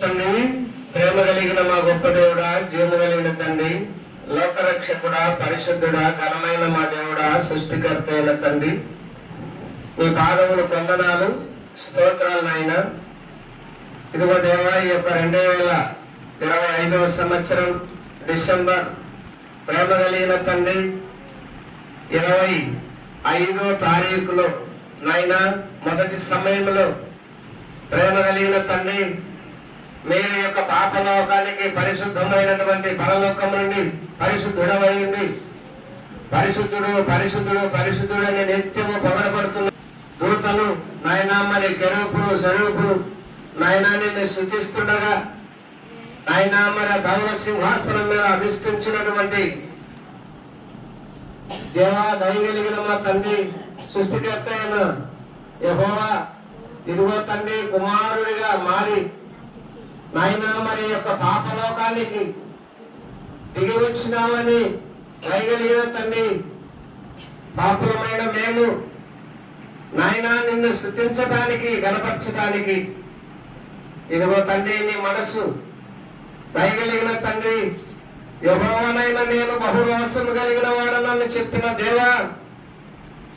తండ్రి, ప్రేమ కలిగిన మా గొప్ప దేవుడా, జీవము కలిగిన తండ్రి, లోకరక్షకుడా, పరిశుద్ధుడా, ఘనమైన మా దేవుడా, సృష్టికర్త అయిన తండ్రి, మీ పాదములు వందనాలు, స్తోత్రాలు నాయన. ఇదిగో దేవా, ఈ యొక్క 2025వ సంవత్సరం డిసెంబర్ ప్రేమ కలిగిన తండ్రి 25వ తారీఖులో నాయన మొదటి సమయంలో ప్రేమ కలిగిన తండ్రి, మీరు యొక్క పాపలోకానికి పరిశుద్ధమైనటువంటి పరలోకం నుండి పరిశుద్ధుడమైంది, పరిశుద్ధుడు పరిశుద్ధుడు పరిశుద్ధుడు అని నిత్యము పొగడబడుతున్న దూతలు నాయనా, మరి కెరూపులు సరూపులు నాయనా నిన్ను స్తుతిస్తుండగా, నాయనా మరి ధవల సింహాసనం మీద అధిష్ఠించినటువంటి దేవా, దయగలిగిన మా తండ్రి, సృష్టికర్త అయిన యెహోవా, ఇదిగో తండ్రి కుమారుడిగా మారి నాయనా మరి యొక్క పాపలోకానికి దిగి వచ్చినావని దయగలిగిన తండ్రి, పాపులమైన మేము నాయనా నిన్ను స్తుతించడానికి గణపరచడానికి ఇదిగో తండ్రి నీ మనసు దయగలిగిన తండ్రి, యెహోవానైనా నేను బహురోసము కలిగిన వాడనని చెప్పిన దేవా,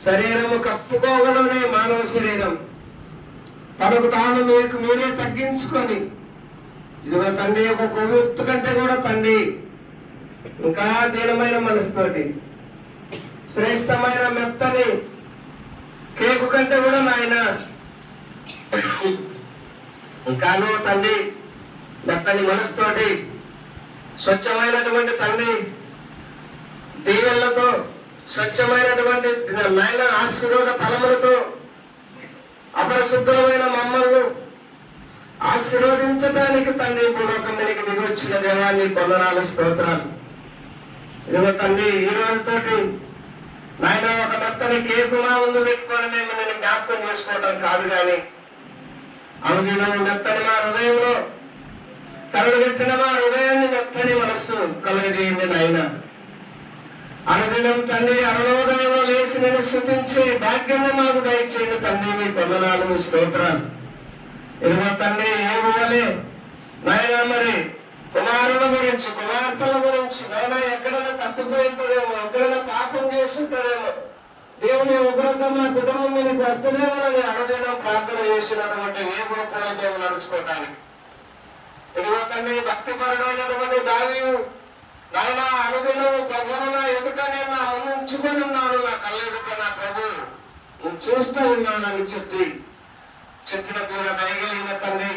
శరీరము కప్పుకోగలనే మానవ శరీరం తనకు తాను మీకు మీరే తగ్గించుకొని ఇదిగో తండ్రి ఒక కొవ్వొత్తు కంటే కూడా తండ్రి ఇంకా దీనమైన మనసుతోటి శ్రేష్టమైన మెత్తని కేకు కంటే కూడా నాయన ఇంకాను తండ్రి మెత్తని మనసుతోటి స్వచ్ఛమైనటువంటి తండ్రి దీవెనలతో స్వచ్ఛమైనటువంటి నాయన ఆశీర్వాద ఫలములతో అపరిశుద్ధమైన మమ్మల్ని ఆశీర్వదించడానికి తండ్రి భూలోకం మీదకి దిగి వచ్చిన దేవాన్ని వందనాలు, స్తోత్రాలు. ఇదిగో తండ్రి ఈ రోజుతోటి నాయన ఒక మెత్తని కేకు మా ముందు పెట్టుకొని మేము నేను జ్ఞాపకం చేసుకోవడం కాదు, కానీ అనుదినము మెత్తని మా హృదయంలో కరడుగట్టిన మా హృదయాన్ని మెత్తని మనస్సు కలగజేయండి నాయన. అనుదినం తండ్రి అరుణోదయంలో లేచి నేను స్తుతించే భాగ్యాన్ని మాకు దయచేయండి తండ్రి, మీ వందనాలు, స్తోత్రాలు. ఇదిగో తండ్రి ఏమోలే నాయన మరి కుమారుల గురించి కుమార్తెల గురించి నాయన ఎక్కడైనా తప్పిపోయింటారేమో, ఎక్కడైనా పాపం చేస్తుంటారేమో, దేవుని ఉగ్రత మా కుటుంబం మీదకి వస్తుందేమోనని అనుదినం ప్రార్థన చేసినటువంటి ఏ గురుకులైతే నడుచుకోవటానికి ఇదిగో తండ్రి భక్తిపరుడైనటువంటి దావీదు నాయన అనుదినము ప్రభువును నా ఎదుట నేను నా ముందు ఉంచుకొని ఉన్నాను, నా కళ్ళ ఎదుట నా ప్రభువు నువ్వు చూస్తూ ఉన్నానని చెప్పిన కూడా దయగలిగిన తండ్రి